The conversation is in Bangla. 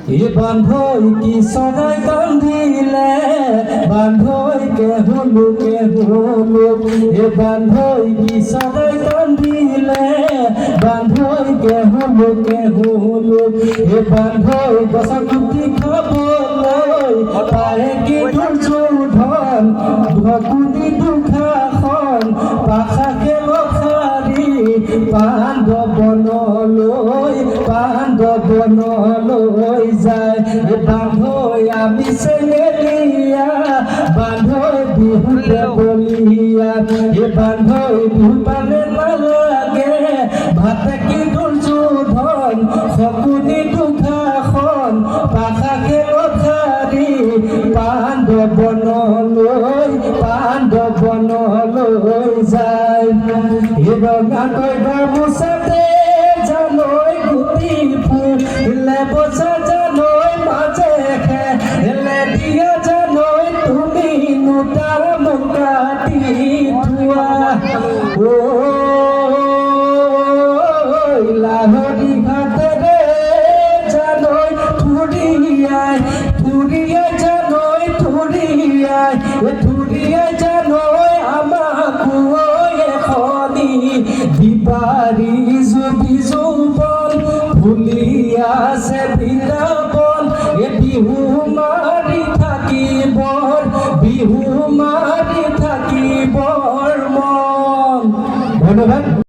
এ বান্ধই কি সদাই কান্দিলে বান্ধই কে হলু এ বান্ধই কি সদাই কান্দিলে বান্ধই কে হলু এ বান্ধই বসন্তি খাবলৈ পায়ে কি দুৰ্যোধন ভকুনি দুখাখন পাখাকে লখাৰি পাণ্ডৱনলৈ যায় বান্ধৈ আমি চেঙেলীয়া বান্ধৈ বিহুতে বলিয়া বান্ধৈ বিহু পালে নালাগে ভাতে কি দুৰ্যোধন শকুনি দুখাখন পাখাকে লখাৰি পাণ্ডৱনলৈ যায় ৰঙা কই গামোচাতে জানৈ গুটি ফুলে বসা জানৈ মাজে খেলে দিয়া জানৈ তুমি নুতা মুকাটি ধোৱা লাহৰি ঘাটেৰে জানৈ থুৰিয়াই জানৈ থুৰিয়াই জানৈ আমাক এখনি দিবাৰী যদি যৌৱন ভুলি আছে বৃন্দাবন বিহু মাৰি থাকিব